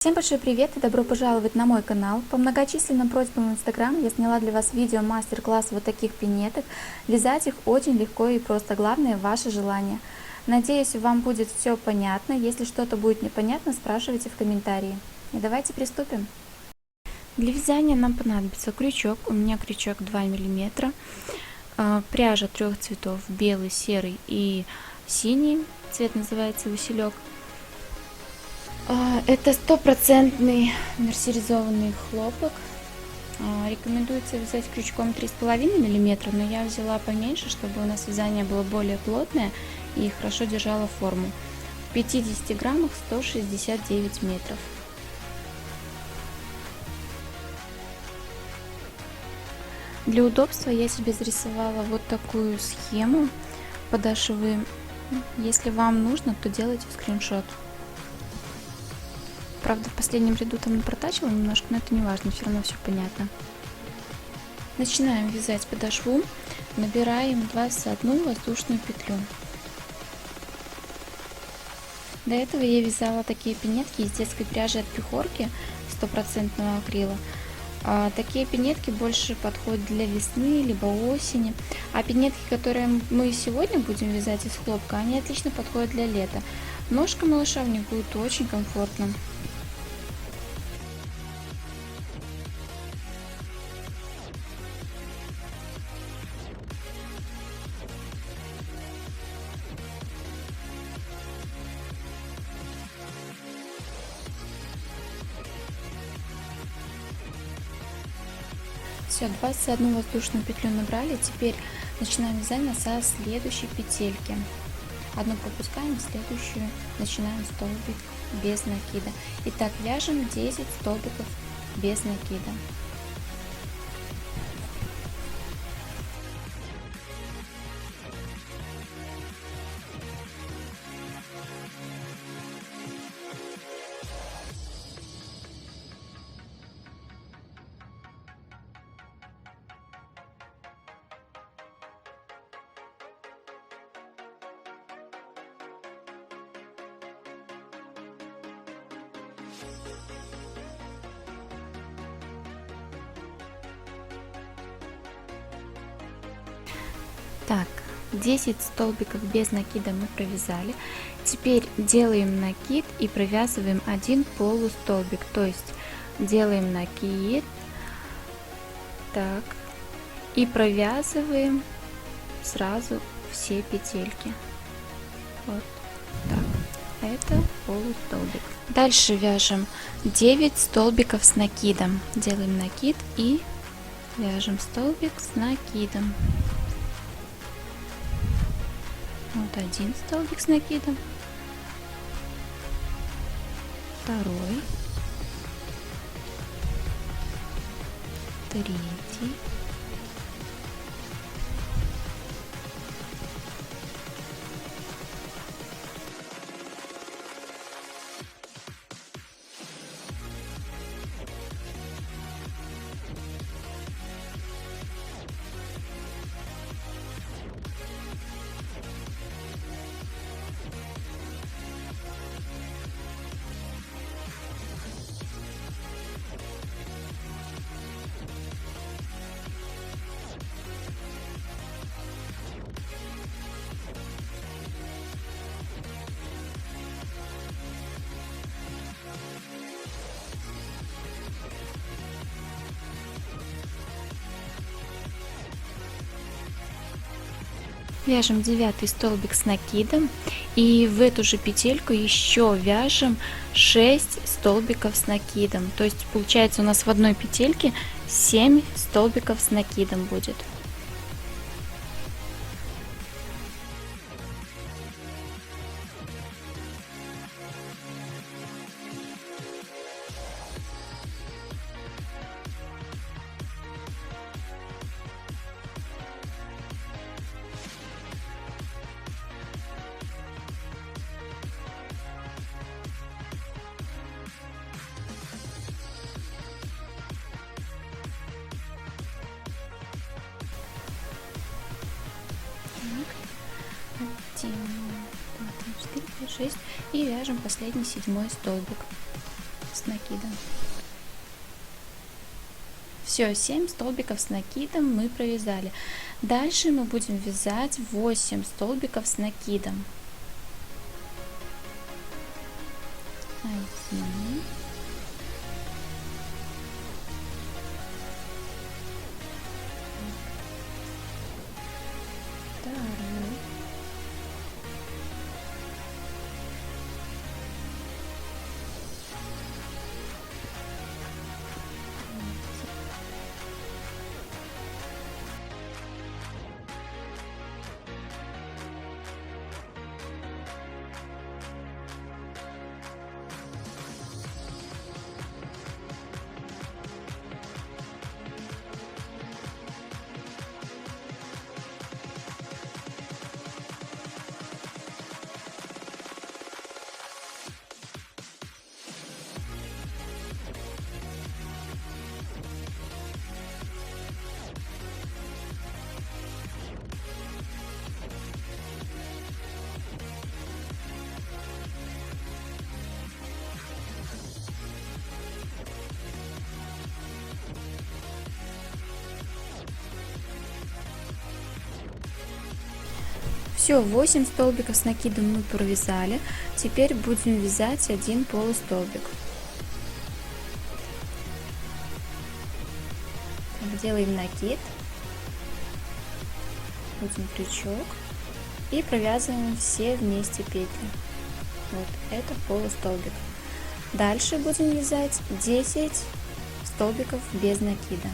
Всем большой привет и добро пожаловать на мой канал. По многочисленным просьбам в Instagram я сняла для вас видео мастер-класс вот таких пинеток. Вязать их очень легко и просто, главное ваше желание. Надеюсь, вам будет все понятно. Если что-то будет непонятно, спрашивайте в комментарии. И давайте приступим. Для вязания нам понадобится крючок. У меня крючок 2 мм. Пряжа 3 цветов: белый, серый и синий. Цвет называется василек. Это стопроцентный мерсеризованный хлопок. Рекомендуется вязать крючком 3,5 мм, но я взяла поменьше, чтобы у нас вязание было более плотное и хорошо держало форму. В 50 граммах 169 метров. Для удобства я себе зарисовала вот такую схему подошвы. Если вам нужно, то делайте скриншот. Правда, в последнем ряду там не протачивала немножко, но это не важно, все равно все понятно. Начинаем вязать подошву, набираем 21 воздушную петлю. До этого я вязала такие пинетки из детской пряжи от Пихорки 100% акрила. Такие пинетки больше подходят для весны либо осени, а пинетки, которые мы сегодня будем вязать из хлопка, они отлично подходят для лета. Ножка малыша в них будет очень комфортно. Все, 21 воздушную петлю набрали. Теперь начинаем вязание со следующей петельки. Одну пропускаем, следующую начинаем столбик без накида. Итак, вяжем 10 столбиков без накида. Так, 10 столбиков без накида мы провязали. Теперь делаем накид и провязываем один полустолбик, то есть делаем накид, так, и провязываем сразу все петельки. Вот так, это полустолбик. Дальше вяжем 9 столбиков с накидом. Делаем накид и вяжем столбик с накидом. Вот один столбик с накидом, второй, третий, вяжем 9 столбик с накидом и в эту же петельку еще вяжем 6 столбиков с накидом, то есть получается у нас в одной петельке 7 столбиков с накидом будет. Так, 1, 2, 3, 4, 5, 6 и вяжем последний 7 столбик с накидом. Все, 7 столбиков с накидом мы провязали. Дальше мы будем вязать 8 столбиков с накидом. 1, 2, Все, 8 столбиков с накидом мы провязали. Теперь будем вязать один полустолбик. Делаем накид, будем крючок и провязываем все вместе петли. Вот это полустолбик. Дальше будем вязать 10 столбиков без накида.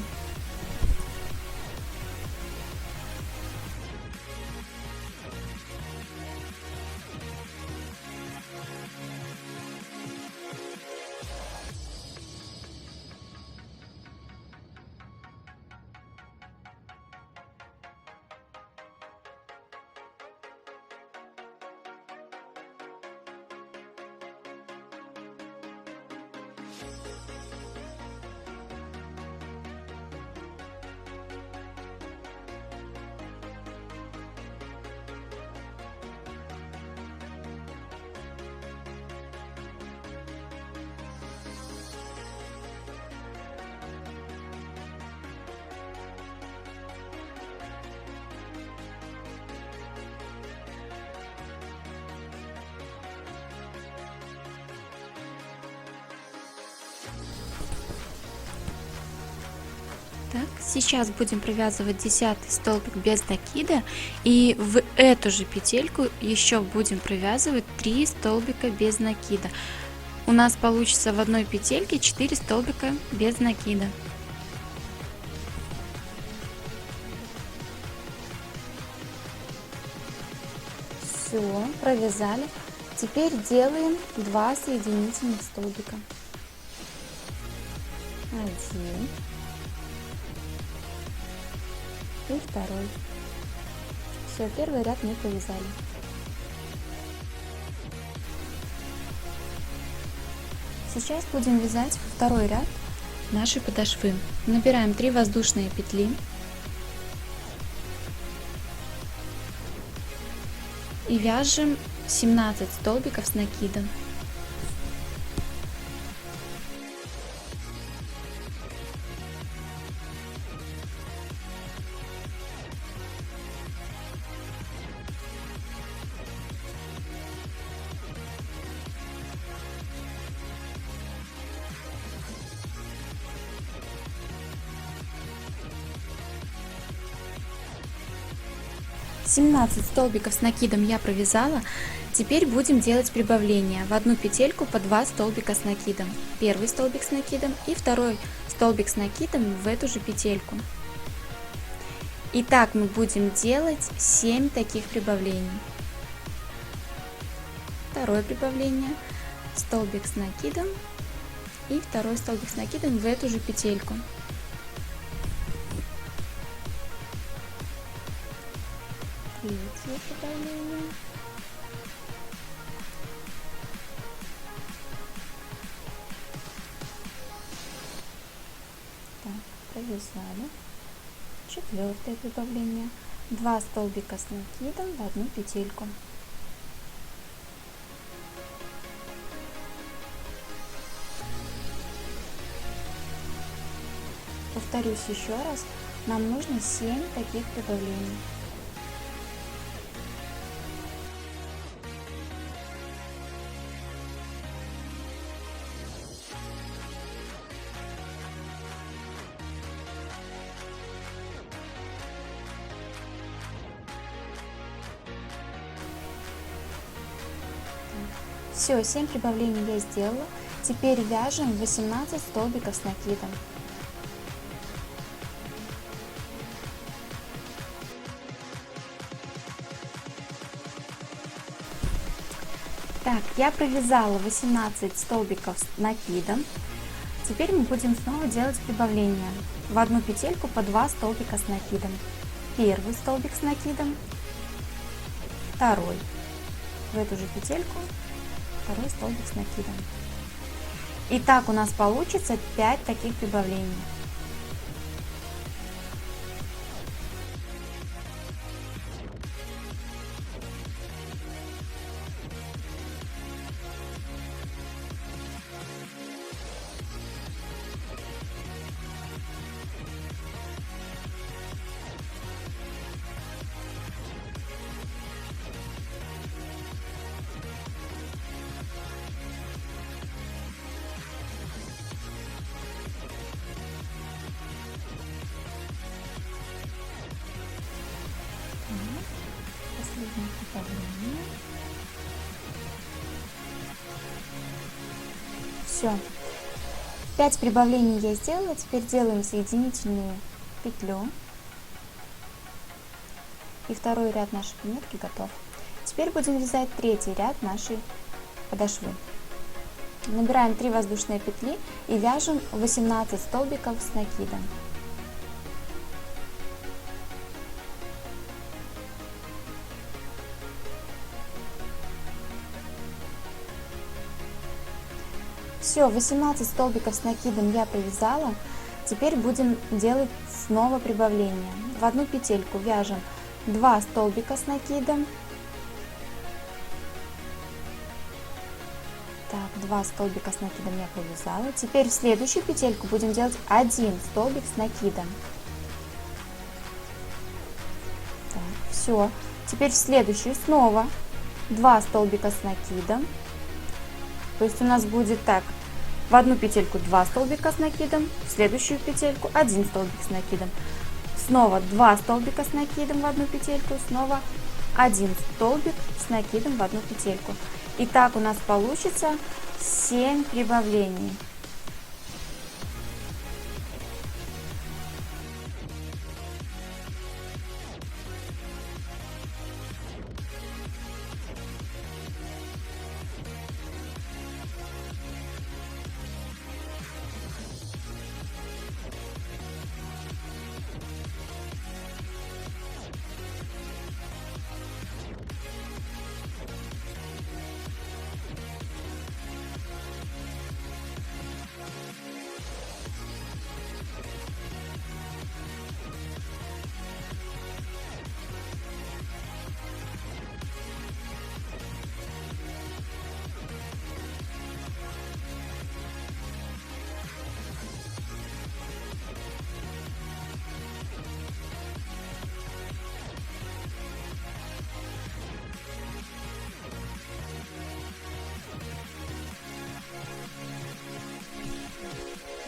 Так, сейчас будем провязывать 10 столбик без накида, и в эту же петельку еще будем провязывать 3 столбика без накида. У нас получится в одной петельке 4 столбика без накида. Все, провязали. Теперь делаем 2 соединительных столбика. 1 и второй. Все, первый ряд мы провязали. Сейчас будем вязать второй ряд нашей подошвы. Набираем 3 воздушные петли и вяжем 17 столбиков с накидом. Семнадцать столбиков с накидом я провязала. Теперь будем делать прибавление. В одну петельку по 2 столбика с накидом. Первый столбик с накидом и второй столбик с накидом в эту же петельку. И так мы будем делать 7 таких прибавлений. Второе прибавление, столбик с накидом и второй столбик с накидом в эту же петельку. Третье прибавление. Так, провязали. Четвертое прибавление. 2 столбика с накидом в одну петельку. Повторюсь еще раз, нам нужно 7 таких прибавлений. Все, 7 прибавлений я сделала. Теперь вяжем 18 столбиков с накидом. Так, я провязала 18 столбиков с накидом. Теперь мы будем снова делать прибавления. В одну петельку по 2 столбика с накидом. Первый столбик с накидом, второй. В эту же петельку второй столбик с накидом. И так у нас получится 5 таких прибавлений. Последнее прибавление. Все. 5 прибавлений я сделала. Теперь делаем соединительную петлю. И второй ряд нашей пинетки готов. Теперь будем вязать третий ряд нашей подошвы. Набираем 3 воздушные петли и вяжем 18 столбиков с накидом. Все, 18 столбиков с накидом я провязала. Теперь будем делать снова прибавление. В одну петельку вяжем 2 столбика с накидом. Так, 2 столбика с накидом я провязала. Теперь в следующую петельку будем делать 1 столбик с накидом. Так, все. Теперь в следующую снова 2 столбика с накидом. То есть у нас будет так: в одну петельку 2 столбика с накидом, в следующую петельку 1 столбик с накидом, снова 2 столбика с накидом в одну петельку, снова 1 столбик с накидом в одну петельку. И так у нас получится 7 прибавлений.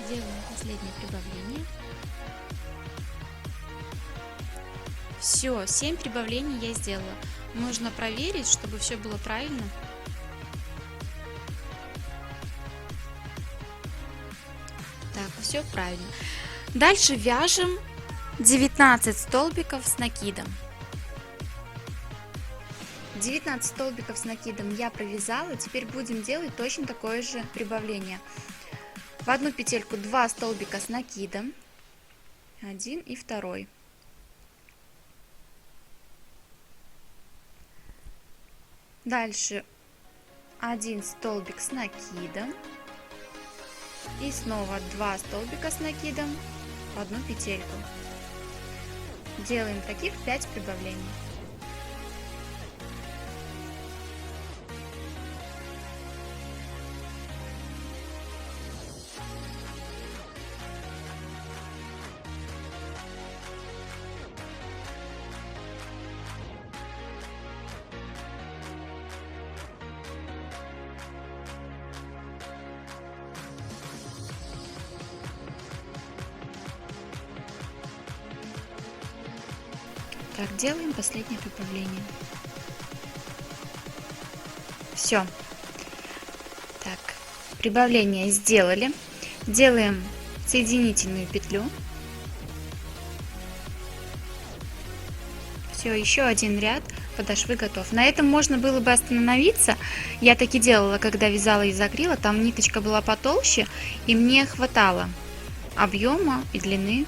Делаем последнее прибавление. Все, 7 прибавлений я сделала. Нужно проверить, чтобы все было правильно. Так, все правильно. Дальше вяжем 19 столбиков с накидом. 19 столбиков с накидом я провязала. Теперь будем делать точно такое же прибавление. В одну петельку 2 столбика с накидом, 1 и 2. Дальше 1 столбик с накидом и снова 2 столбика с накидом в одну петельку. Делаем таких 5 прибавлений. Так, делаем последнее прибавление. Все. Так, прибавление сделали. Делаем соединительную петлю. Все, еще один ряд подошвы готов. На этом можно было бы остановиться. Я так и делала, когда вязала из акрила. Там ниточка была потолще, и мне хватало объема и длины.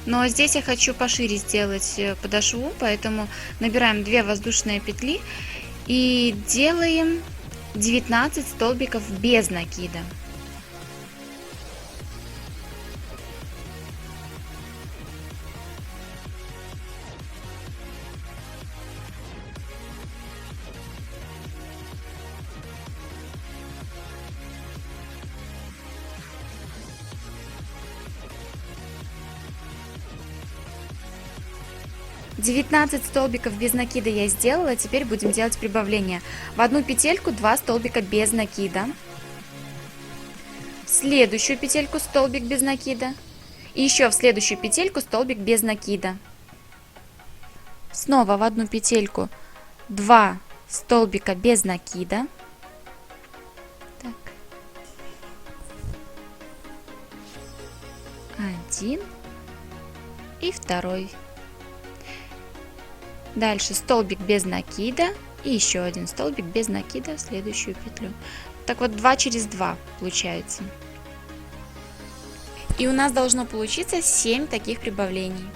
Но здесь я хочу пошире сделать подошву, поэтому набираем 2 воздушные петли и делаем 19 столбиков без накида. Девятнадцать столбиков без накида я сделала, теперь будем делать прибавление. В одну петельку 2 столбика без накида, в следующую петельку столбик без накида и еще в следующую петельку столбик без накида. Снова в одну петельку 2 столбика без накида. Так. 1 и второй. Дальше столбик без накида и еще один столбик без накида в следующую петлю. Так вот 2 через 2 получается. И у нас должно получиться 7 таких прибавлений.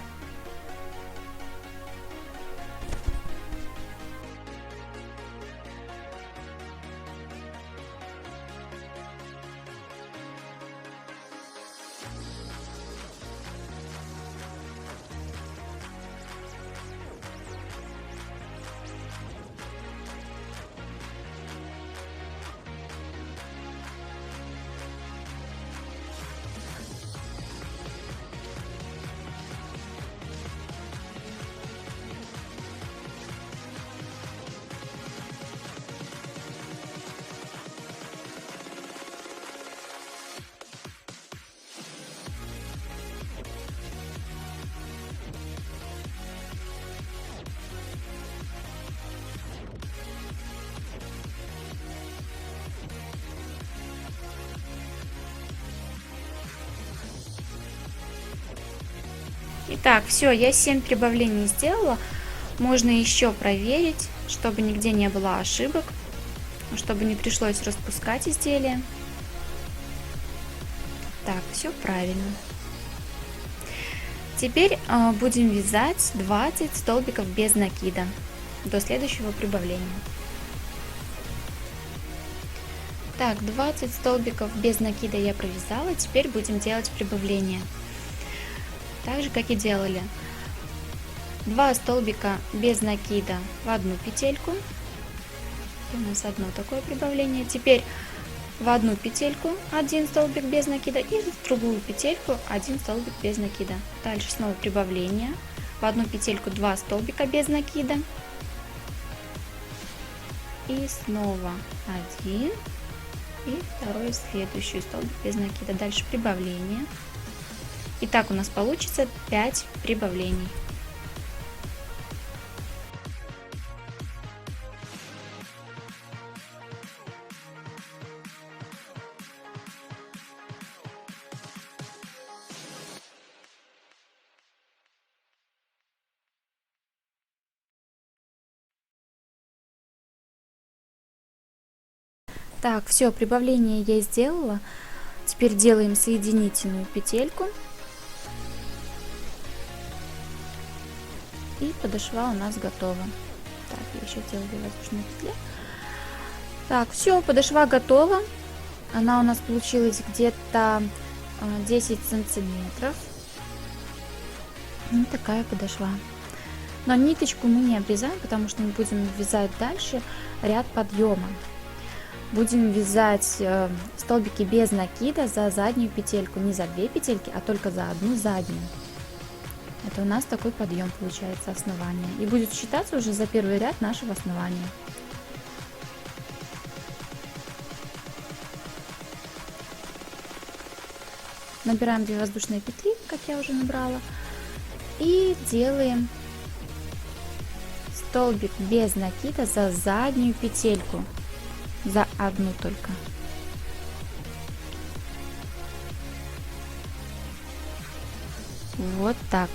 Итак, все, я 7 прибавлений сделала. Можно еще проверить, чтобы нигде не было ошибок, чтобы не пришлось распускать изделие. Так, все правильно. Теперь будем вязать 20 столбиков без накида до следующего прибавления. Так, 20 столбиков без накида я провязала. Теперь будем делать прибавление. Так же, как и делали. 2 столбика без накида в одну петельку. У нас одно такое прибавление. Теперь в одну петельку 1 столбик без накида и в другую петельку 1 столбик без накида. Дальше снова прибавление. В одну петельку 2 столбика без накида. И снова 1. И второй следующий столбик без накида. Дальше прибавление. Итак, у нас получится 5 прибавлений. Так, все, прибавление я сделала. Теперь делаем соединительную петельку. И подошва у нас готова. Так, я еще делаю 2 воздушные петли. Так, все, подошва готова. Она у нас получилась где-то 10 сантиметров. Вот такая подошва. Но ниточку мы не обрезаем, потому что мы будем вязать дальше ряд подъема. Будем вязать столбики без накида за заднюю петельку. Не за 2 петельки, а только за одну заднюю. Это у нас такой подъем получается основания. И будет считаться уже за первый ряд нашего основания. Набираем 2 воздушные петли, как я уже набрала. И делаем столбик без накида за заднюю петельку, за одну только. Вот так,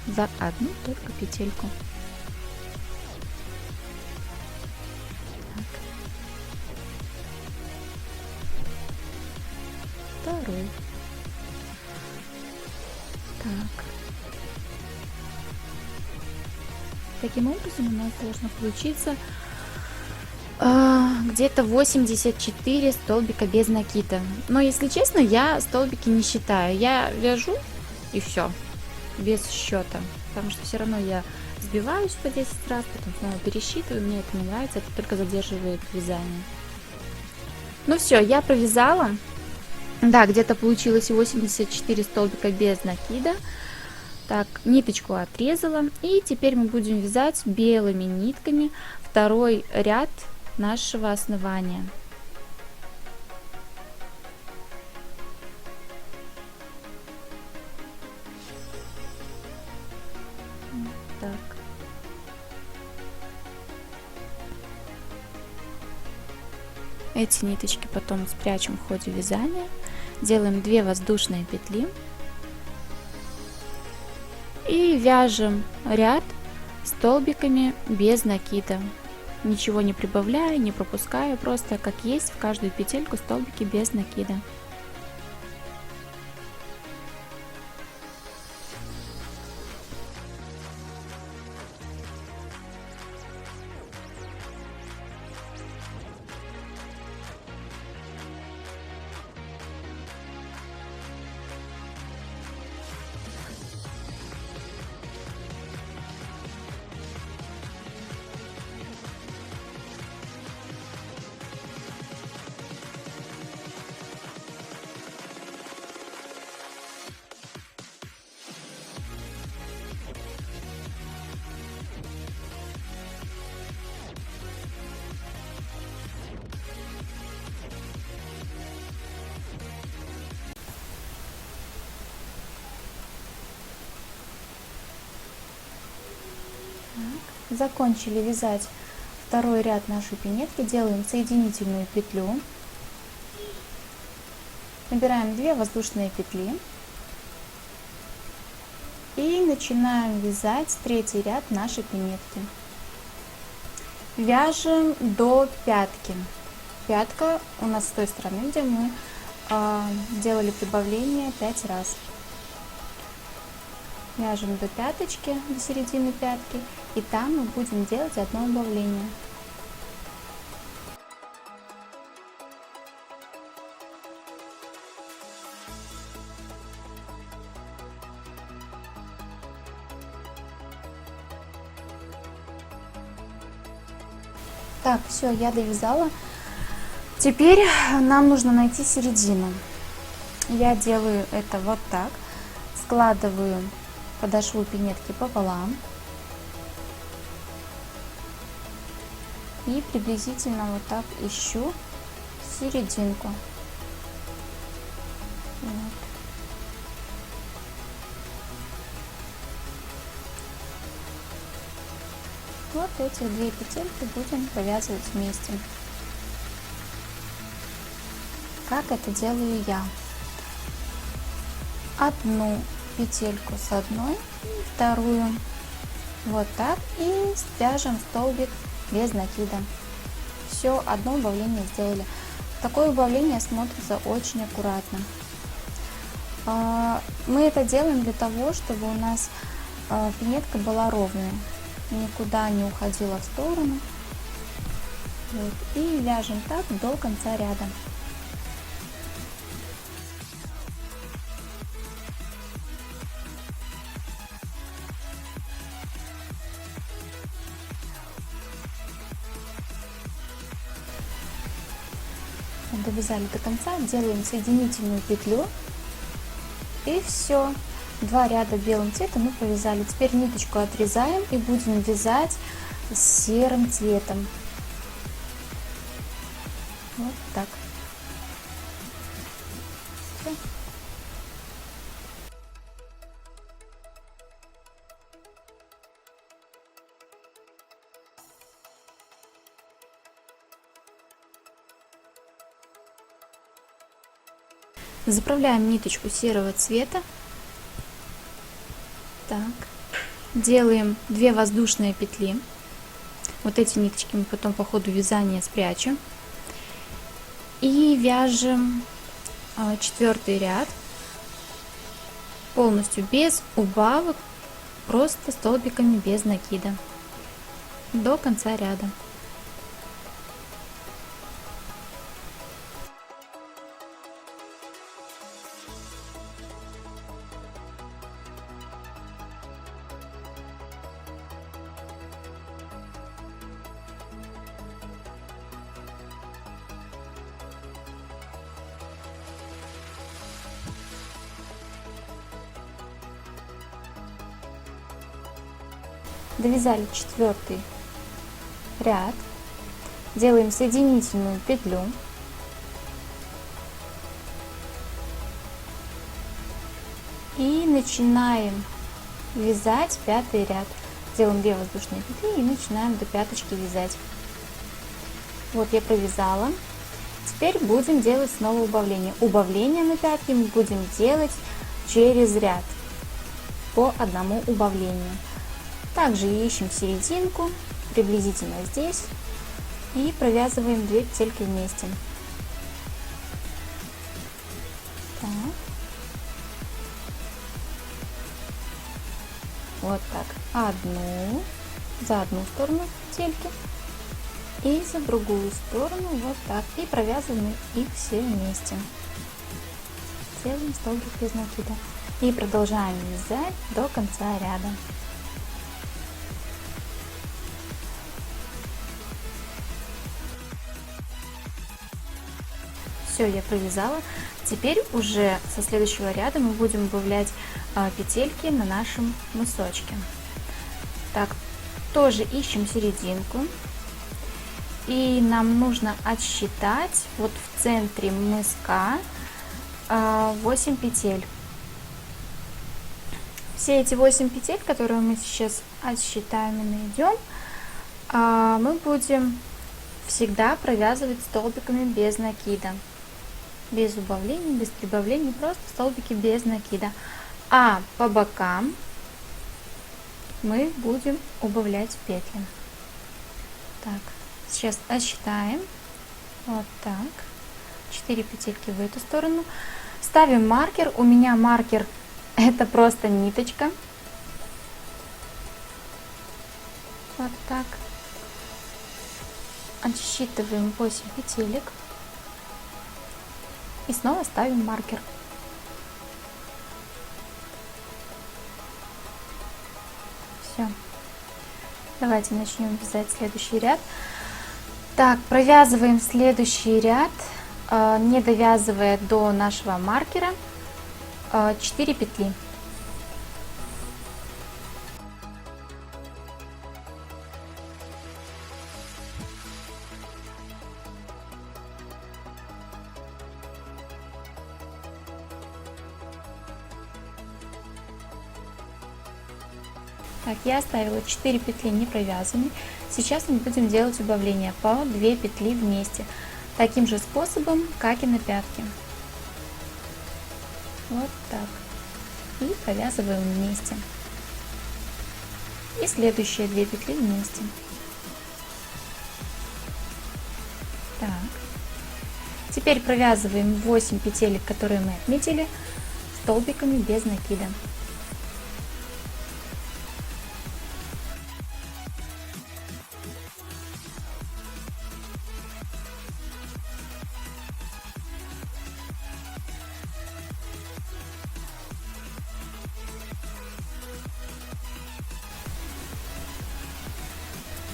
за одну только петельку. Второй. Так. Таким образом у нас должно получиться где-то 84 столбика без накида. Но если честно, я столбики не считаю. Я вяжу и все, без счета. Потому что все равно я сбиваюсь по 10 раз, потом снова пересчитываю. Мне это не нравится, это только задерживает вязание. Ну все, я провязала. Да, где-то получилось 84 столбика без накида. Так, ниточку отрезала, и теперь мы будем вязать белыми нитками второй ряд нашего основания. Вот так. Эти ниточки потом спрячем в ходе вязания. Делаем 2 воздушные петли. И вяжем ряд столбиками без накида. Ничего не прибавляя, не пропуская, просто как есть в каждую петельку столбики без накида. Закончили вязать второй ряд нашей пинетки, делаем соединительную петлю, набираем 2 воздушные петли и начинаем вязать третий ряд нашей пинетки. Вяжем до пятки. Пятка у нас с той стороны, где мы делали прибавление 5 раз. Вяжем до пяточки, до середины пятки, и там мы будем делать одно убавление. Так, все, я довязала. Теперь нам нужно найти середину. Я делаю это вот так. Складываю подошву пинетки пополам и приблизительно вот так ищу серединку. Вот эти 2 петельки будем провязывать вместе. Как это делаю я? Одну петельку с одной, и вторую вот так, и свяжем столбик без накида. Все, одно убавление сделали. Такое убавление смотрится очень аккуратно. Мы это делаем для того, чтобы у нас пинетка была ровная, никуда не уходила в сторону. Вот. И вяжем так до конца ряда. Довязали до конца, делаем соединительную петлю, и все. 2 ряда белым цветом мы провязали. Теперь ниточку отрезаем и будем вязать с серым цветом. Вот так. Всё. Заправляем ниточку серого цвета. Так. Делаем 2 воздушные петли. Вот эти ниточки мы потом по ходу вязания спрячем. И вяжем 4-й ряд полностью без убавок, просто столбиками без накида до конца ряда. Довязали 4-й ряд, делаем соединительную петлю, и начинаем вязать 5-й ряд. Делаем 2 воздушные петли и начинаем до пяточки вязать. Вот я провязала. Теперь будем делать снова убавление. Убавление на пятки мы будем делать через ряд по одному убавлению. Также ищем серединку, приблизительно здесь, и провязываем 2 петельки вместе. Так. Вот так. Одну за одну сторону петельки и за другую сторону вот так. И провязываем их все вместе. Делаем столбик без накида. И продолжаем вязать до конца ряда. Все, я провязала. Теперь уже со следующего ряда мы будем убавлять петельки на нашем мысочке. Так, тоже ищем серединку. И нам нужно отсчитать вот в центре мыска 8 петель. Все эти 8 петель, которые мы сейчас отсчитаем и найдем, мы будем всегда провязывать столбиками без накида. Без убавлений, без прибавлений, просто столбики без накида. А по бокам мы будем убавлять петли. Так, сейчас отсчитаем. Вот так. 4 петельки в эту сторону. Ставим маркер. У меня маркер это просто ниточка. Вот так. Отсчитываем 8 петелек. И снова ставим маркер. Все. Давайте начнем вязать следующий ряд. Так, провязываем следующий ряд, не довязывая до нашего маркера, 4 петли. Так, я оставила 4 петли не провязанными. Сейчас мы будем делать убавление по 2 петли вместе, таким же способом, как и на пятке. Вот так. И провязываем вместе. И следующие 2 петли вместе. Так. Теперь провязываем 8 петелек, которые мы отметили, столбиками без накида.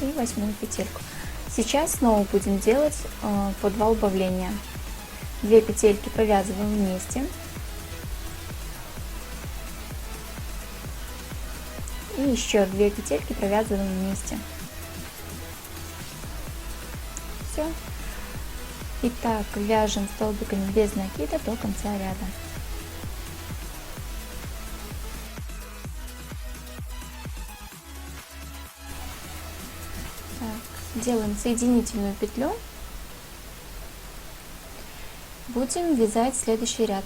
И 8 петельку. Сейчас снова будем делать по 2 убавления. 2 петельки провязываем вместе. И еще 2 петельки провязываем вместе. Все. Итак, вяжем столбиками без накида до конца ряда. Делаем соединительную петлю, будем вязать следующий ряд.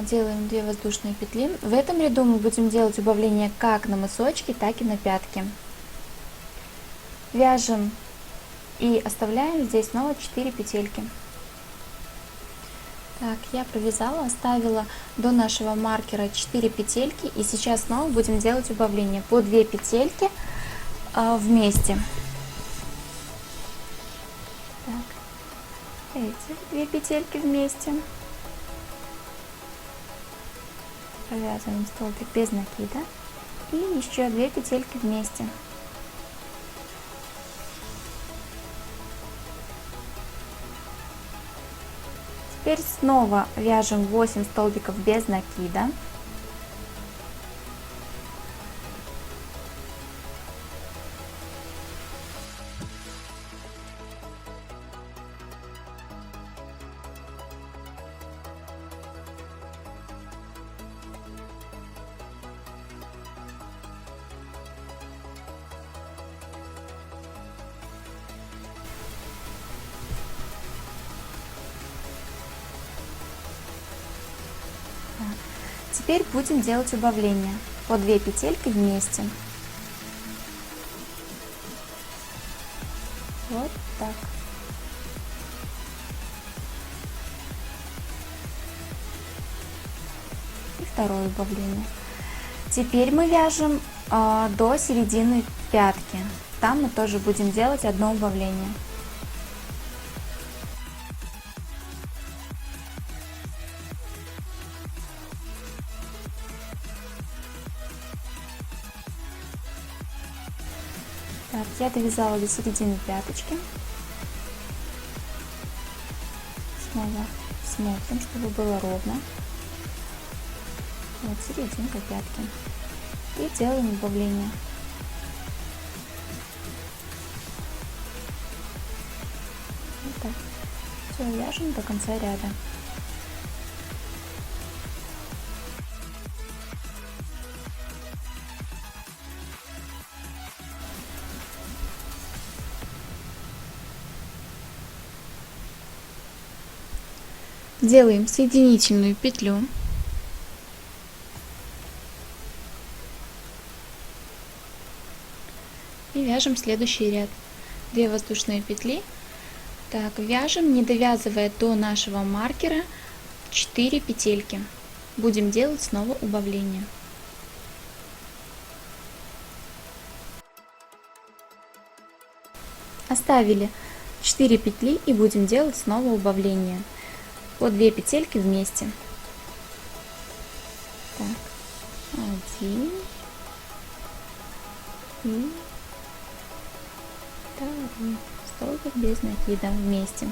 Делаем 2 воздушные петли. В этом ряду мы будем делать убавление как на мысочки, так и на пятки. Вяжем и оставляем здесь снова 4 петельки. Так, я провязала, оставила до нашего маркера 4 петельки, и сейчас снова будем делать убавление по 2 петельки вместе. Так, эти 2 петельки вместе. Провязываем столбик без накида и еще 2 петельки вместе. Теперь снова вяжем 8 столбиков без накида. Теперь будем делать убавление по 2 петельки вместе. Вот так. И второе убавление. Теперь мы вяжем до середины пятки. Там мы тоже будем делать одно убавление. Так, я довязала до середины пяточки. Снова смотрим, чтобы было ровно. Вот серединка пятки. И делаем убавление. Вот так. Все, вяжем до конца ряда. Делаем соединительную петлю. И вяжем следующий ряд. 2 воздушные петли. Так, вяжем, не довязывая до нашего маркера, 4 петельки. Будем делать снова убавление. Оставили 4 петли и будем делать снова убавление по 2 петельки вместе. Так, 1 и 2 столбик без накида вместе,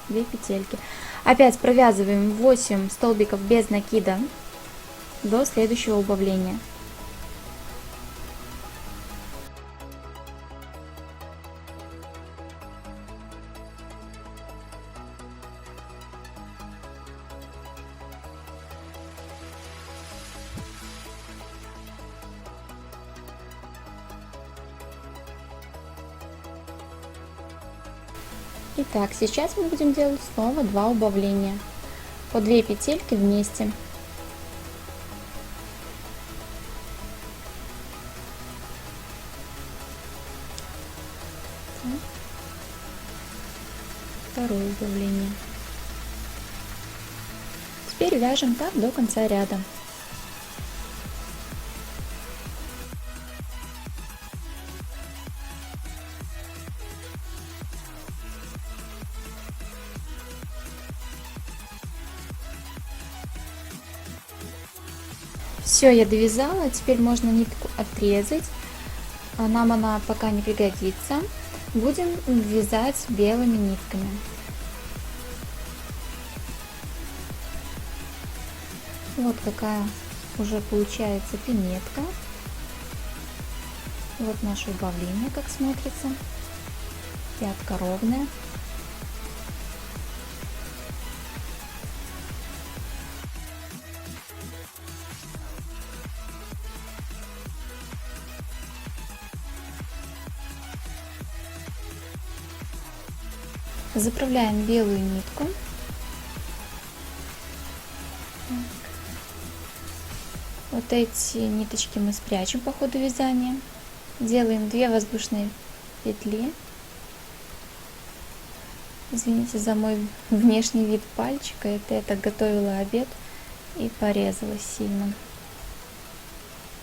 2 петельки. Опять провязываем 8 столбиков без накида до следующего убавления. Итак, сейчас мы будем делать снова 2 убавления по 2 петельки вместе. Второе убавление. Теперь вяжем так до конца ряда. Все, я довязала, теперь можно нитку отрезать, нам она пока не пригодится. Будем вязать белыми нитками. Вот какая уже получается пинетка. Вот наше убавление, как смотрится. Пятка ровная. Заправляем белую нитку Вот эти ниточки мы спрячем по ходу вязания. Делаем 2 воздушные петли. Извините за мой внешний вид пальчика, это я так готовила обед и порезала сильно.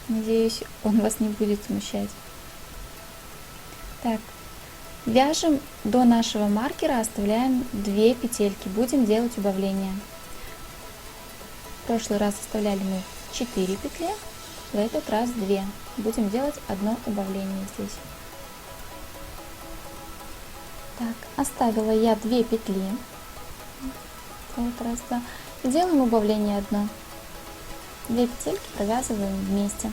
Надеюсь, он вас не будет смущать. Так, вяжем до нашего маркера, оставляем 2 петельки, будем делать убавление. В прошлый раз оставляли мы 4 петли, в этот раз 2. Будем делать одно убавление здесь. Так, оставила я 2 петли. Вот раз, два. Делаем убавление одно. 2 петельки провязываем вместе.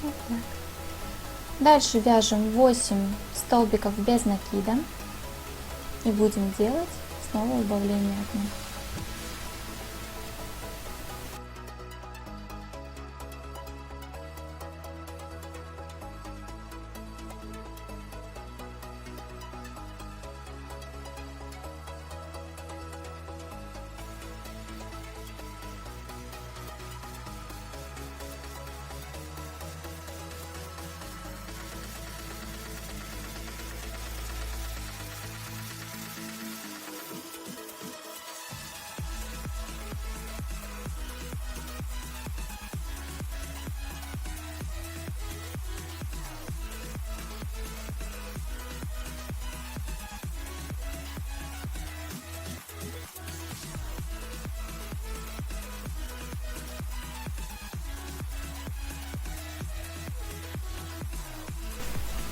Вот так. Дальше вяжем 8 столбиков без накида и будем делать снова убавление одно.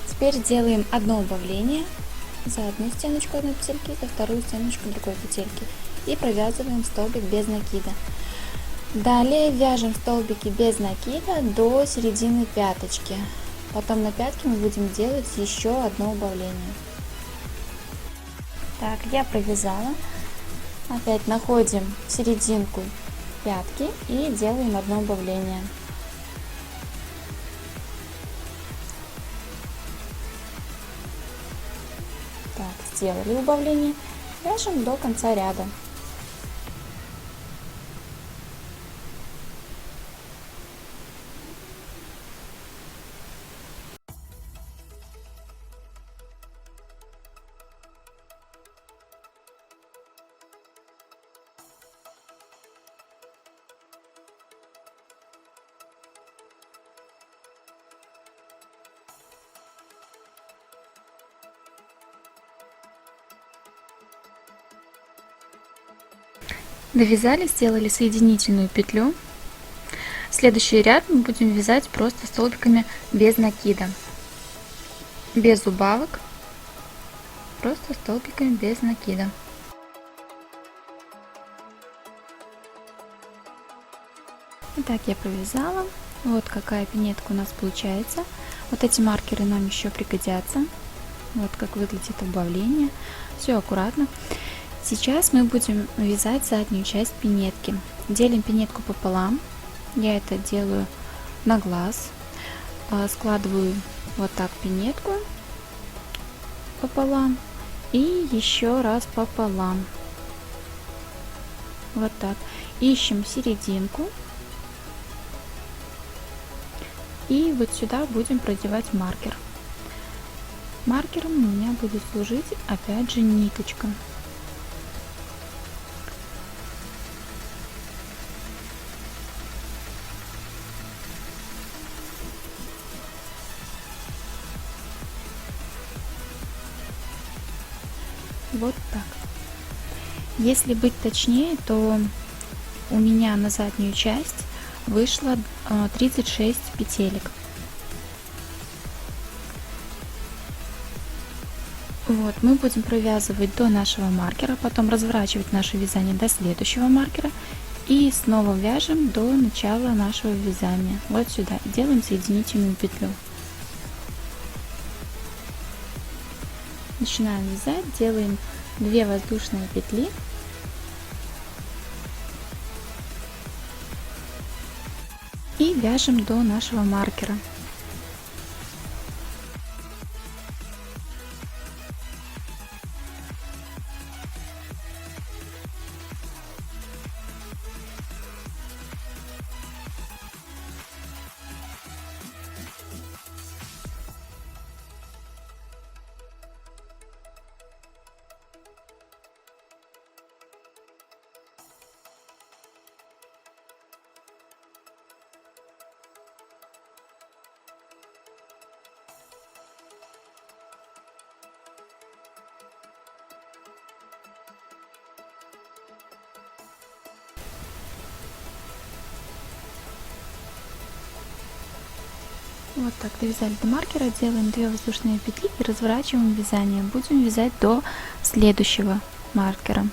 Теперь делаем одно убавление за одну стеночку одной петельки, за вторую стеночку другой петельки и провязываем столбик без накида. Далее вяжем столбики без накида до середины пяточки. Потом на пятке мы будем делать еще одно убавление. Так, я провязала. Опять находим серединку пятки и делаем одно убавление. Так, сделали убавление, вяжем до конца ряда. Довязали, сделали соединительную петлю. Следующий ряд мы будем вязать просто столбиками без накида, без убавок, просто столбиками без накида. Итак, я провязала. Вот какая пинетка у нас получается. Вот эти маркеры нам еще пригодятся. Вот как выглядит убавление. Все аккуратно. Сейчас мы будем вязать заднюю часть пинетки. Делим пинетку пополам. Я это делаю на глаз. Складываю вот так пинетку пополам и еще раз пополам. Вот так. Ищем серединку. И вот сюда будем продевать маркер. Маркером у меня будет служить опять же ниточка. Вот так. Если быть точнее, то у меня на заднюю часть вышло 36 петелек. Вот, мы будем провязывать до нашего маркера, потом разворачивать наше вязание до следующего маркера и снова вяжем до начала нашего вязания. Вот сюда. Делаем соединительную петлю. Начинаем вязать, делаем 2 воздушные петли. И вяжем до нашего маркера. Вот так довязали до маркера, делаем 2 воздушные петли и разворачиваем вязание. Будем вязать до следующего маркера.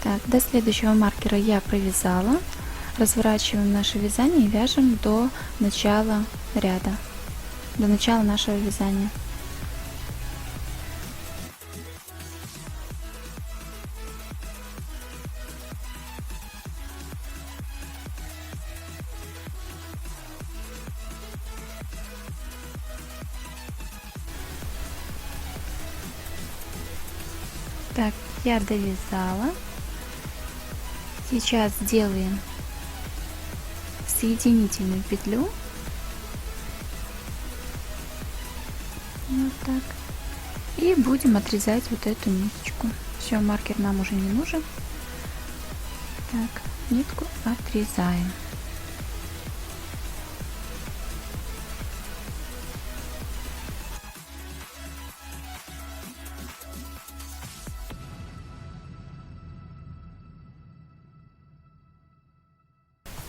Так, до следующего маркера я провязала. Разворачиваем наше вязание и вяжем до начала ряда, до начала нашего вязания. Так, я довязала. Сейчас делаем соединительную петлю. Вот так. И будем отрезать вот эту ниточку. Все, маркер нам уже не нужен. Так, нитку отрезаем.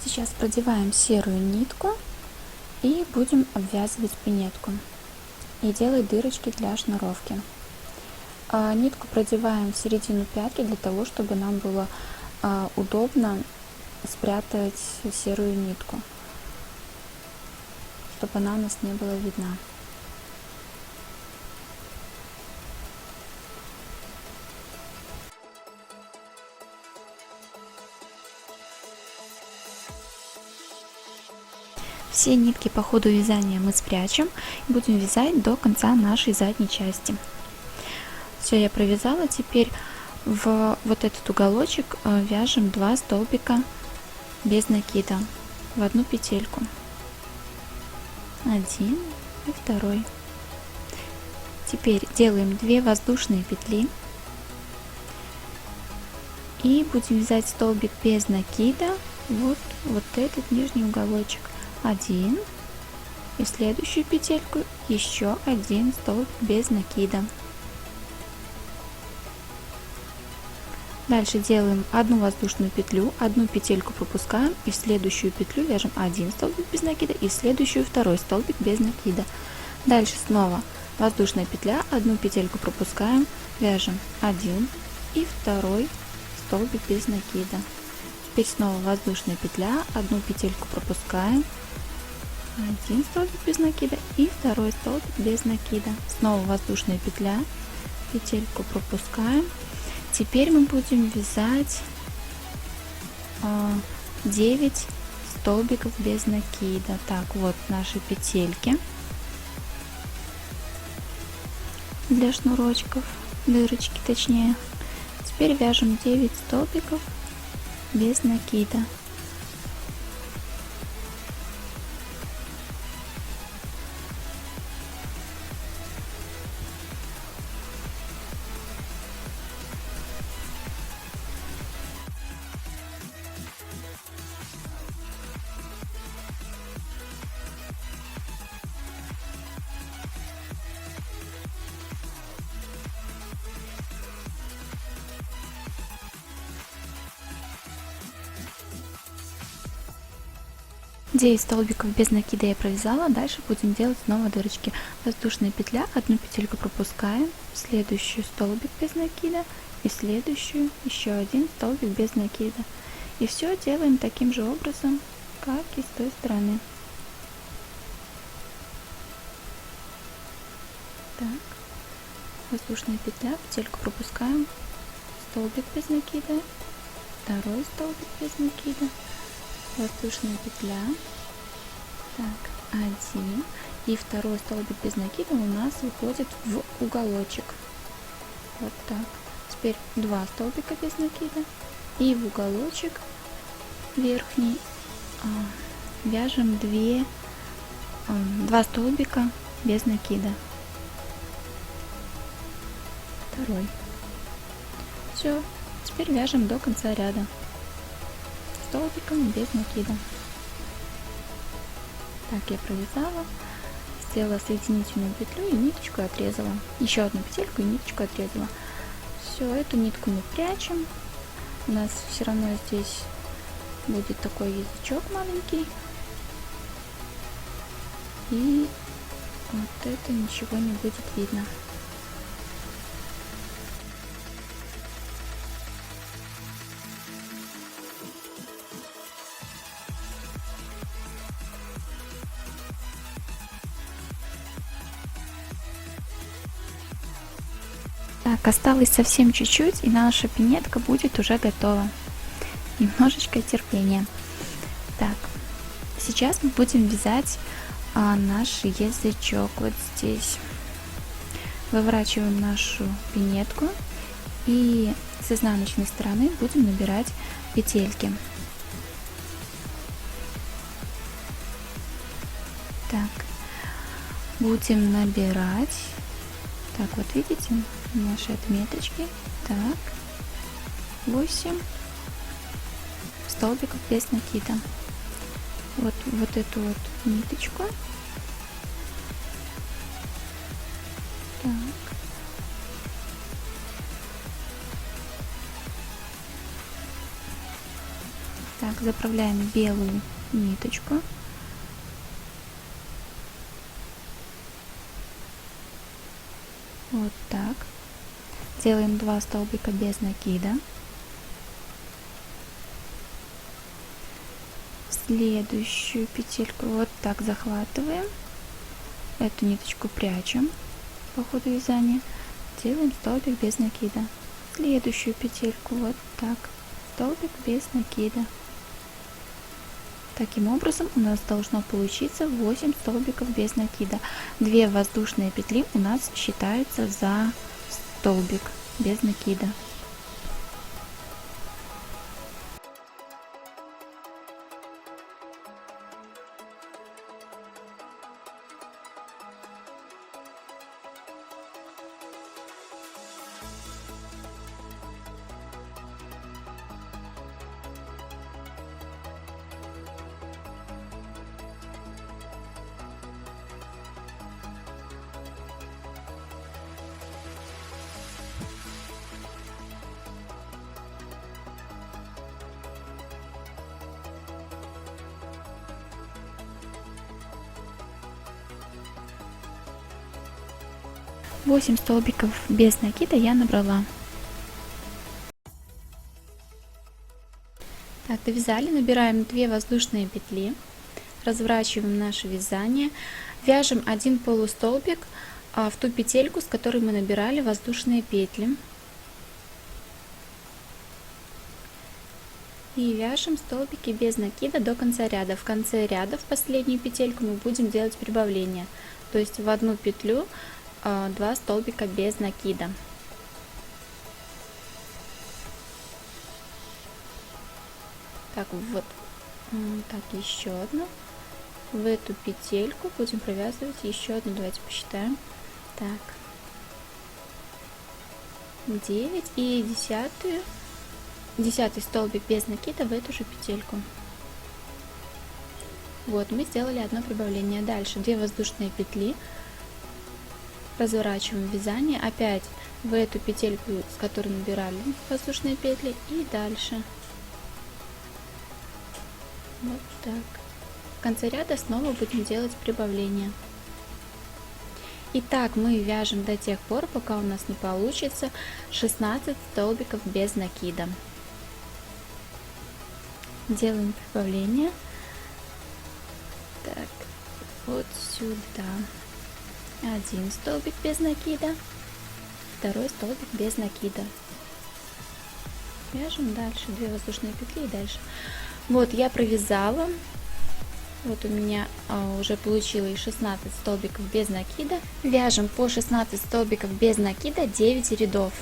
Сейчас продеваем серую нитку и будем обвязывать пинетку и делать дырочки для шнуровки. Нитку продеваем в середину пятки для того, чтобы нам было удобно спрятать серую нитку, чтобы она у нас не была видна. Все нитки по ходу вязания мы спрячем и будем вязать до конца нашей задней части. Все, я провязала. Теперь в вот этот уголочек вяжем 2 столбика без накида в одну петельку. Один и второй. Теперь делаем 2 воздушные петли и будем вязать столбик без накида вот этот нижний уголочек. 1 и следующую петельку еще 1 столбик без накида. Дальше делаем 1 воздушную петлю, 1 петельку пропускаем и в следующую петлю вяжем 1 столбик без накида и в следующую 2 столбик без накида. Дальше снова воздушная петля, 1 петельку пропускаем, вяжем 1 и 2 столбик без накида. Теперь снова воздушная петля, 1 петельку пропускаем, 1 столбик без накида и 2 столбик без накида. Снова воздушная петля, петельку пропускаем. Теперь мы будем вязать 9 столбиков без накида. Так, вот наши петельки для шнурочков, дырочки точнее. Теперь вяжем 9 столбиков без накида. Девять столбиков без накида я провязала. Дальше будем делать снова дырочки. Воздушная петля, 1 петельку пропускаем, следующую столбик без накида и следующую еще 1 столбик без накида. И все делаем таким же образом, как и с той стороны. Так, воздушная петля, петельку пропускаем, столбик без накида, второй столбик без накида, воздушная петля, так, один, и второй столбик без накида у нас выходит в уголочек, вот так. Теперь 2 столбика без накида и в уголочек верхний вяжем 2 столбика без накида, второй. Все, теперь вяжем до конца ряда столбиками без накида. Так, я провязала, сделала соединительную петлю и ниточку отрезала, еще одну петельку и ниточку отрезала. Все, эту нитку мы прячем, у нас все равно здесь будет такой язычок маленький, и вот это ничего не будет видно. Так, осталось совсем чуть-чуть, и наша пинетка будет уже готова. Немножечко терпения. Так, сейчас мы будем вязать наш язычок. Вот здесь выворачиваем нашу пинетку и с изнаночной стороны будем набирать петельки. Так, будем набирать. Так, вот видите наши отметочки. Так, 8 столбиков без накида. Вот эту вот ниточку. Так. Так, заправляем белую ниточку. Вот так. Делаем 2 столбика без накида. Следующую петельку вот так захватываем. Эту ниточку прячем по ходу вязания. Делаем столбик без накида. Следующую петельку вот так. Столбик без накида. Таким образом у нас должно получиться 8 столбиков без накида. 2 воздушные петли у нас считаются за столбик без накида. Восемь столбиков без накида я набрала. Так, довязали, набираем 2 воздушные петли, разворачиваем наше вязание, вяжем 1 полустолбик в ту петельку, с которой мы набирали воздушные петли, и вяжем столбики без накида до конца ряда. В конце ряда в последнюю петельку мы будем делать прибавление, то есть в одну петлю 2 столбика без накида. Так, вот так, еще одну. В эту петельку будем провязывать еще одну. Давайте посчитаем. Так, 9 и 10 столбик без накида в эту же петельку. Вот, мы сделали одно прибавление. Дальше 2 воздушные петли, разворачиваем вязание, опять в эту петельку, с которой набирали воздушные петли, и дальше вот так. В конце ряда снова будем делать прибавление. И так мы вяжем до тех пор, пока у нас не получится 16 столбиков без накида. Делаем прибавление. Так, вот сюда 1 столбик без накида, второй столбик без накида. Вяжем дальше 2 воздушные петли и дальше. Вот я провязала. Вот у меня уже получилось 16 столбиков без накида. Вяжем по 16 столбиков без накида 9 рядов.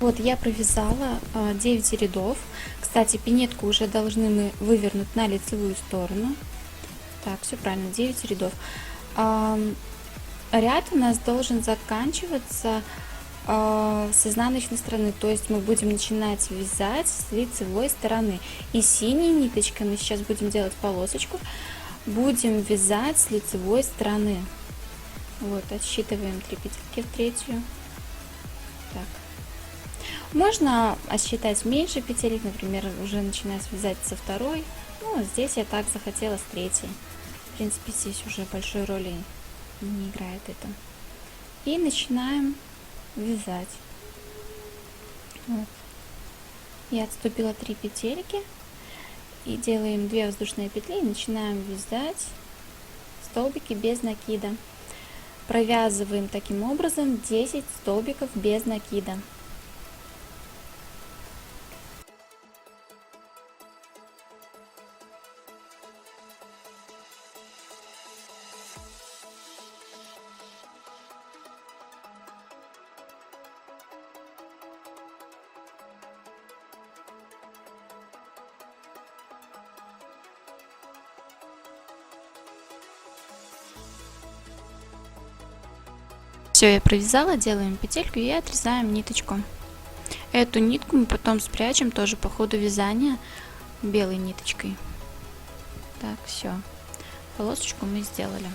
Вот я провязала 9 рядов. Кстати, пинетку уже должны мы вывернуть на лицевую сторону. Так, все правильно, 9 рядов. Ряд у нас должен заканчиваться с изнаночной стороны, то есть мы будем начинать вязать с лицевой стороны. И синей ниточкой мы сейчас будем делать полосочку, будем вязать с лицевой стороны. Вот, отсчитываем 3 петельки в третью. Так. Можно отсчитать меньше петелек, например, уже начинать вязать со второй. Ну, здесь я так захотела с третьей. В принципе, здесь уже большой роли не играет это. И начинаем вязать. Вот. Я отступила 3 петельки и делаем 2 воздушные петли и начинаем вязать столбики без накида. Провязываем таким образом 10 столбиков без накида. Все, я провязала, делаем петельку и отрезаем ниточку. Эту нитку мы потом спрячем тоже по ходу вязания белой ниточкой. Так, все, полосочку мы сделали.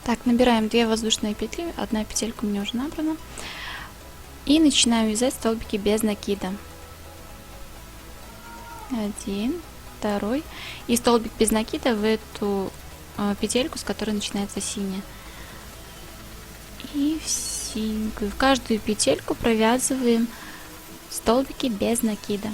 Так, набираем 2 воздушные петли, 1 петелька у меня уже набрана. И начинаем вязать столбики без накида. 1, 2 и столбик без накида в эту петельку, с которой начинается синяя, и в синенькую. В каждую петельку провязываем столбики без накида.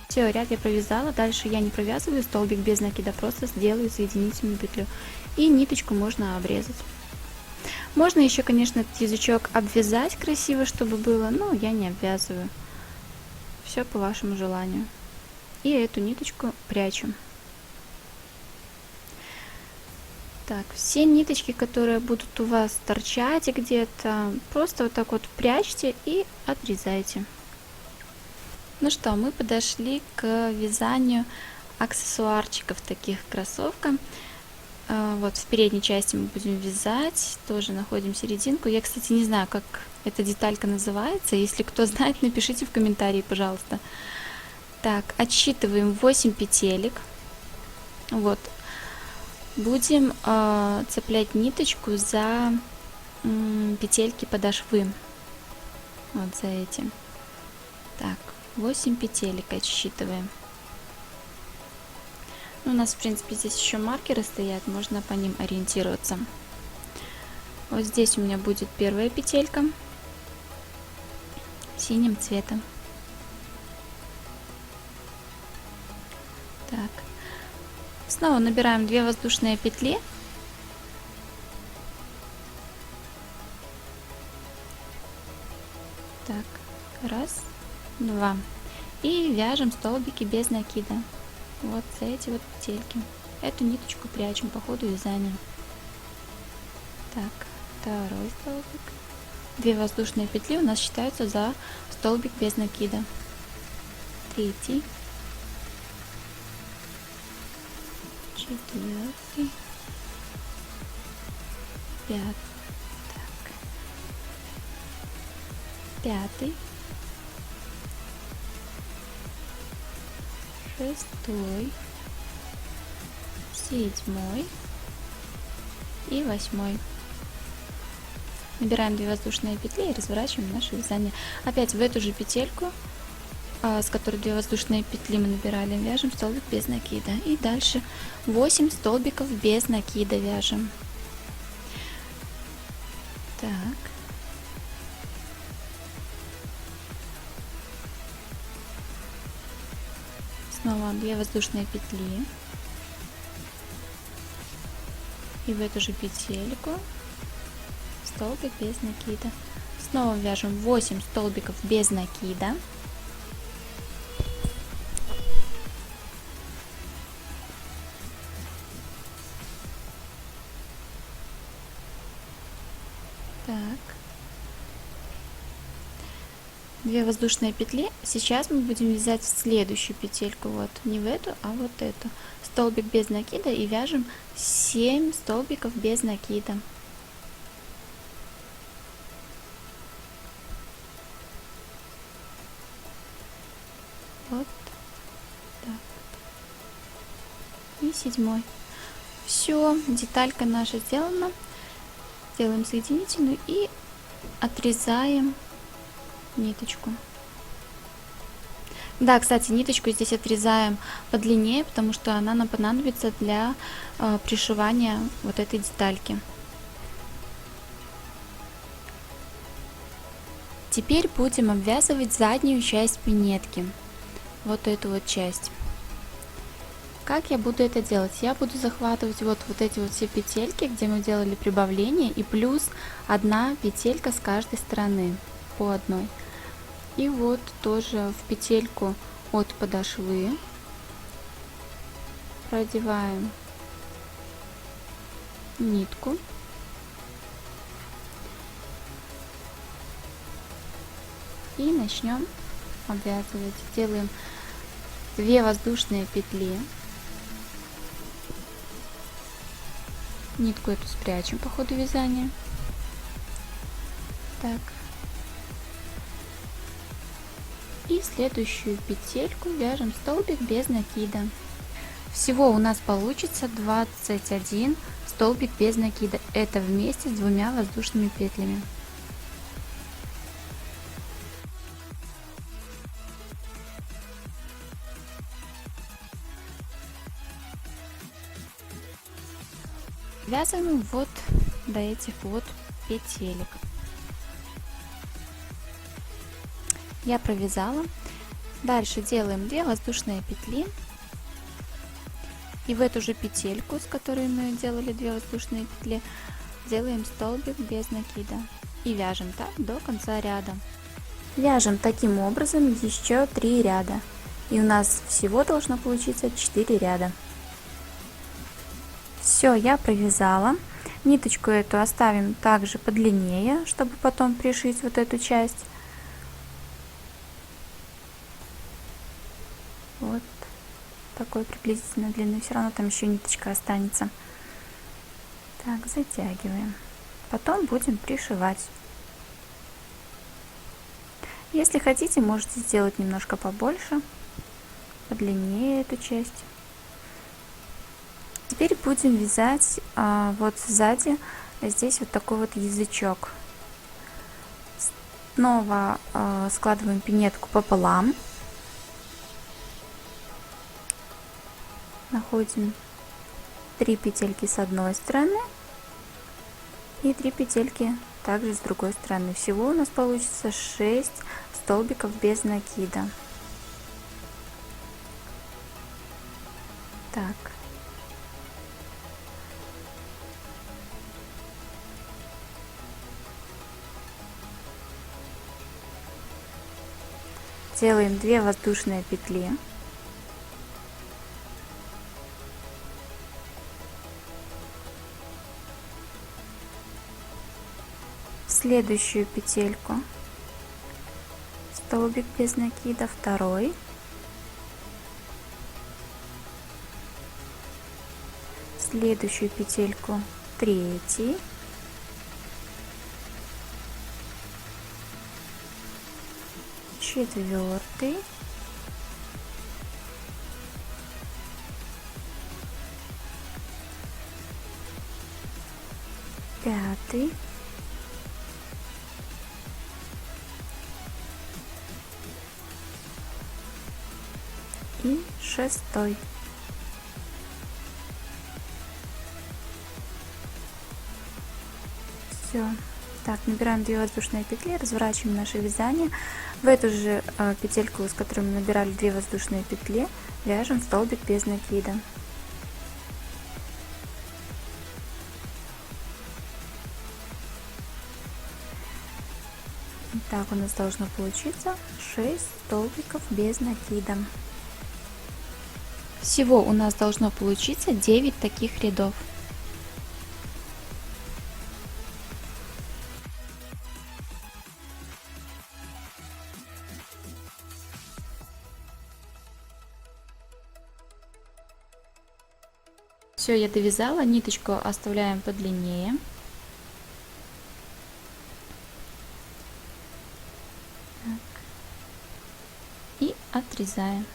Все, ряд я провязала, дальше я не провязываю столбик без накида, просто сделаю соединительную петлю. И ниточку можно обрезать. Можно еще, конечно, этот язычок обвязать красиво, чтобы было, но я не обвязываю. Все по вашему желанию. И эту ниточку прячу. Так, все ниточки, которые будут у вас торчать где-то, просто вот так вот прячьте и отрезайте. Ну что, мы подошли к вязанию аксессуарчиков таких к кроссовкам. Вот в передней части мы будем вязать, тоже находим серединку. Я, кстати, не знаю, как эта деталька называется. Если кто знает, напишите в комментарии, пожалуйста. Так, отсчитываем 8 петелек. Вот. Будем цеплять ниточку за петельки подошвы. Вот за эти. Так, 8 петелек отсчитываем. У нас, в принципе, здесь еще маркеры стоят, можно по ним ориентироваться. Вот здесь у меня будет первая петелька синим цветом. Так. Снова набираем 2 воздушные петли. Так, раз, два. И вяжем столбики без накида. Вот за эти вот петельки. Эту ниточку прячем по ходу вязания. Так, второй столбик. 2 воздушные петли у нас считаются за столбик без накида. Третий, четвертый, пятый, шестой, седьмой и восьмой. Набираем 2 воздушные петли и разворачиваем наше вязание. Опять в эту же петельку, с которой 2 воздушные петли мы набирали, вяжем столбик без накида. И дальше 8 столбиков без накида вяжем. Так. Снова 2 воздушные петли. И в эту же петельку столбик без накида. Снова вяжем 8 столбиков без накида. Так. 2 воздушные петли. Сейчас мы будем вязать в следующую петельку. Вот не в эту, а вот эту. Столбик без накида и вяжем 7 столбиков без накида. Вот так. И 7. Все, деталька наша сделана. Делаем соединительную и отрезаем ниточку. Да, кстати, ниточку здесь отрезаем подлиннее, потому что она нам понадобится для пришивания вот этой детальки. Теперь будем обвязывать заднюю часть пинетки. Вот эту вот часть. Как я буду это делать? Я буду захватывать вот эти вот все петельки, где мы делали прибавление, и плюс 1 петелька с каждой стороны по одной. И вот тоже в петельку от подошвы продеваем нитку. И начнем обвязывать. Делаем 2 воздушные петли. Нитку эту спрячем по ходу вязания. Так. И следующую петельку вяжем столбик без накида. Всего у нас получится 21 столбик без накида. Это вместе с 2 воздушными петлями. Вязаем вот до этих вот петелек. Я провязала. Дальше делаем 2 воздушные петли. И в эту же петельку, с которой мы делали 2 воздушные петли, делаем столбик без накида. И вяжем так до конца ряда. Вяжем таким образом еще 3 ряда. И у нас всего должно получиться 4 ряда. Все, я провязала. Ниточку эту оставим также подлиннее, чтобы потом пришить вот эту часть. Вот такой приблизительно длины. Все равно там еще ниточка останется. Так, затягиваем. Потом будем пришивать. Если хотите, можете сделать немножко побольше, подлиннее эту часть. Теперь будем вязать вот сзади, здесь вот такой вот язычок. Снова складываем пинетку пополам. Находим 3 петельки с одной стороны и 3 петельки также с другой стороны. Всего у нас получится 6 столбиков без накида. Так. Делаем 2 воздушные петли. следующую петельку столбик без накида, второй, следующую петельку третий, четвертый, пятый, и шестой. Все. Так, набираем 2 воздушные петли, разворачиваем наше вязание. В эту же петельку, с которой мы набирали 2 воздушные петли, вяжем столбик без накида. Так у нас должно получиться 6 столбиков без накида. Всего у нас должно получиться 9 таких рядов. Все, я довязала, ниточку оставляем подлиннее. И отрезаем.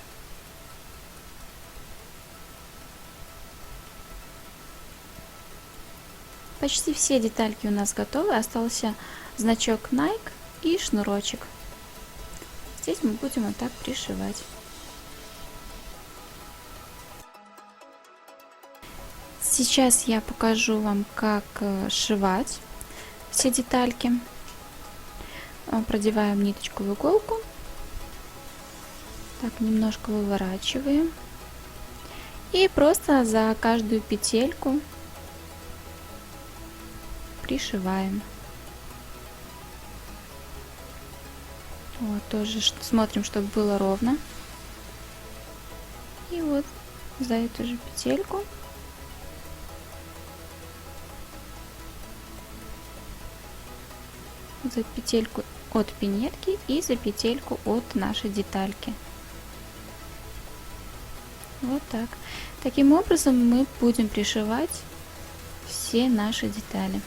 Почти все детальки у нас готовы, остался значок Nike и шнурочек. Здесь мы будем вот так пришивать. Сейчас я покажу вам, как сшивать все детальки. Продеваем ниточку в иголку. Так, немножко выворачиваем. И просто за каждую петельку пришиваем. Вот, тоже смотрим, чтобы было ровно. И вот за эту же петельку за петельку от пинетки и за петельку от нашей детальки. Вот так. Таким образом мы будем пришивать все наши детали.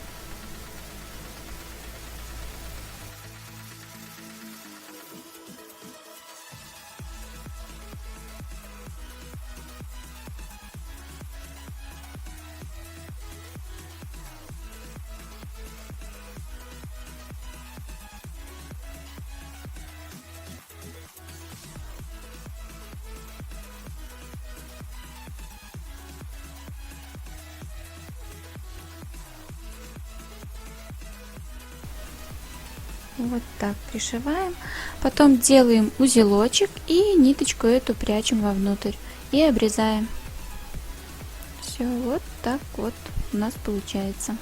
Вот так пришиваем, потом делаем узелочек и ниточку эту прячем вовнутрь и обрезаем. Все, вот так вот у нас получается.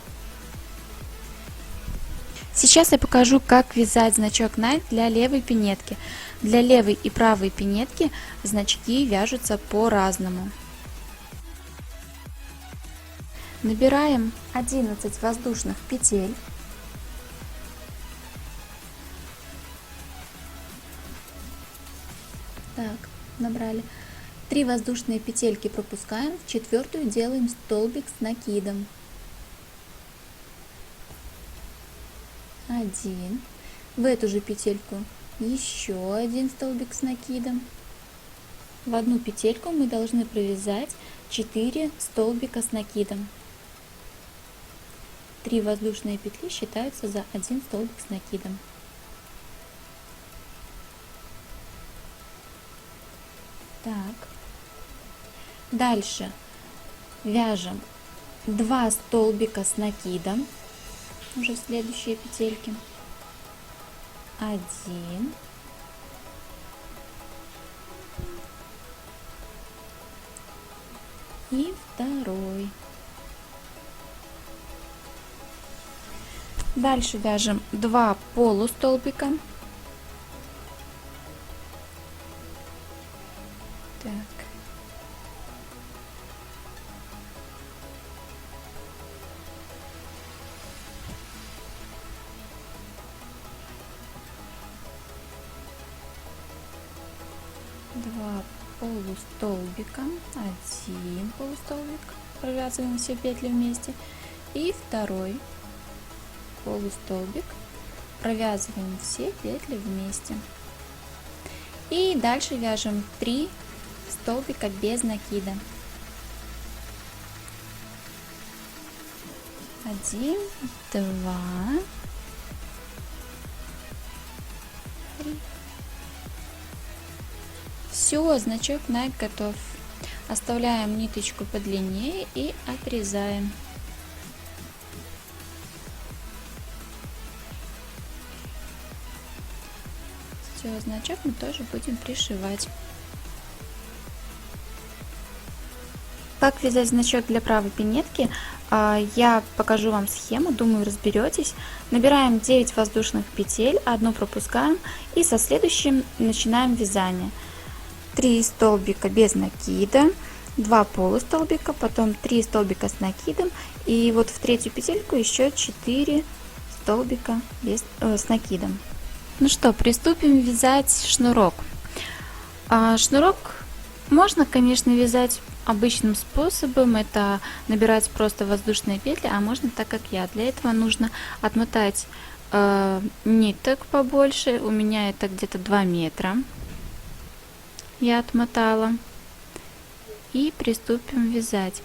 Сейчас я покажу, как вязать значок Nike для левой пинетки. Для левой и правой пинетки значки вяжутся по-разному. Набираем 11 воздушных петель. Так, набрали. 3 воздушные петельки пропускаем, в четвертую делаем столбик с накидом. 1. В эту же петельку еще один столбик с накидом. В одну петельку мы должны провязать 4 столбика с накидом. 3 воздушные петли считаются за 1 столбик с накидом. Так. Дальше вяжем 2 столбика с накидом уже в следующие петельки. 1. И второй. Дальше вяжем 2 полустолбика. Так. полустолбика, один полустолбик, провязываем все петли вместе, и второй полустолбик, провязываем все петли вместе. И дальше вяжем 3 столбика без накида. 1, 2, 3. Все, значок Nike готов. Оставляем ниточку подлиннее и отрезаем. Все, значок мы тоже будем пришивать. Как вязать значок для правой пинетки, я покажу вам схему, думаю, разберетесь. Набираем 9 воздушных петель, одну пропускаем и со следующим начинаем вязание. 3 столбика без накида, 2 полустолбика, потом 3 столбика с накидом, и вот в третью петельку еще 4 столбика с накидом. Ну что, приступим вязать шнурок. Шнурок можно, конечно, вязать обычным способом, это набирать просто воздушные петли, а можно так, как я. Для этого нужно отмотать ниток побольше, у меня это где-то 2 метра. Я отмотала. И приступим вязать.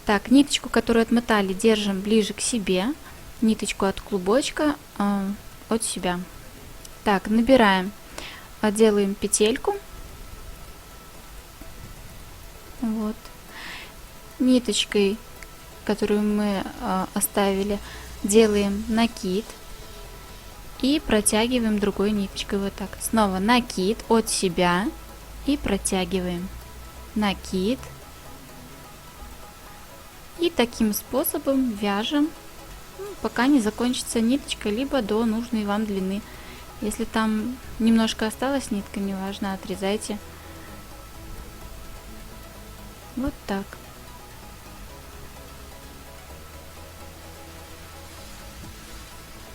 Так, ниточку, которую отмотали, держим ближе к себе, ниточку от клубочка от себя. Так, набираем, делаем петельку. Вот. Ниточкой, которую мы оставили, делаем накид и протягиваем другой ниточкой вот так. Снова накид от себя и протягиваем. Накид. И таким способом вяжем, пока не закончится ниточка, либо до нужной вам длины. Если там немножко осталась нитка, неважно, отрезайте. Вот так.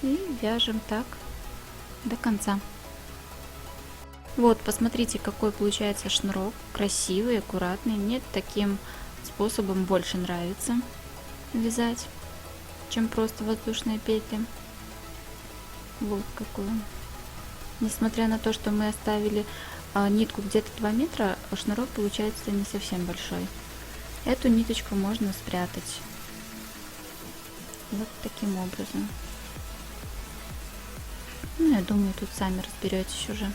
И вяжем так до конца. Вот, посмотрите, какой получается шнурок. Красивый, аккуратный. Мне таким способом больше нравится вязать, чем просто воздушные петли. Вот какой он. Несмотря на то, что мы оставили нитку где-то 2 метра, шнурок получается не совсем большой. Эту ниточку можно спрятать вот таким образом. Ну, я думаю, тут сами разберетесь уже.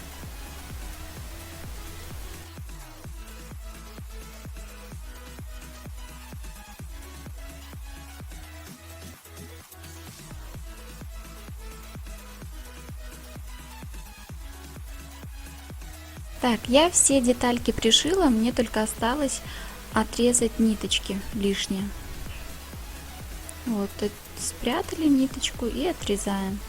Так, я все детальки пришила, мне только осталось отрезать ниточки лишние. Вот, спрятали ниточку и отрезаем.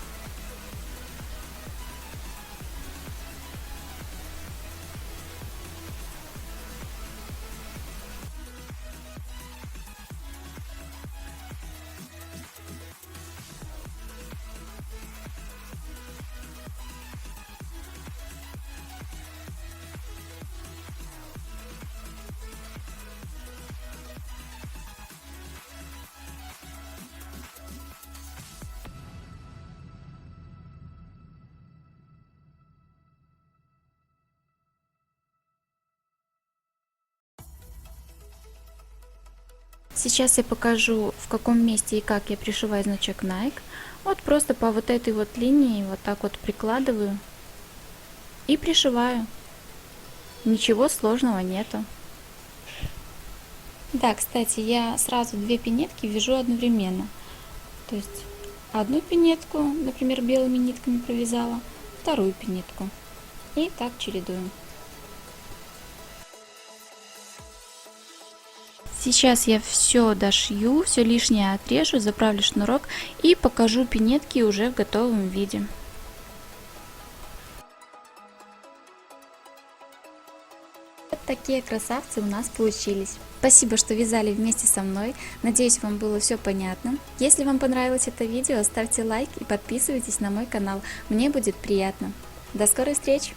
Сейчас я покажу, в каком месте и как я пришиваю значок Nike. Вот просто по вот этой вот линии вот так вот прикладываю и пришиваю. Ничего сложного нету. Да, кстати, я сразу 2 пинетки вяжу одновременно. То есть одну пинетку, например, белыми нитками провязала, вторую пинетку. И так чередуем. Сейчас я все дошью, все лишнее отрежу, заправлю шнурок и покажу пинетки уже в готовом виде. Вот такие красавцы у нас получились. Спасибо, что вязали вместе со мной. Надеюсь, вам было все понятно. Если вам понравилось это видео, ставьте лайк и подписывайтесь на мой канал. Мне будет приятно. До скорой встречи!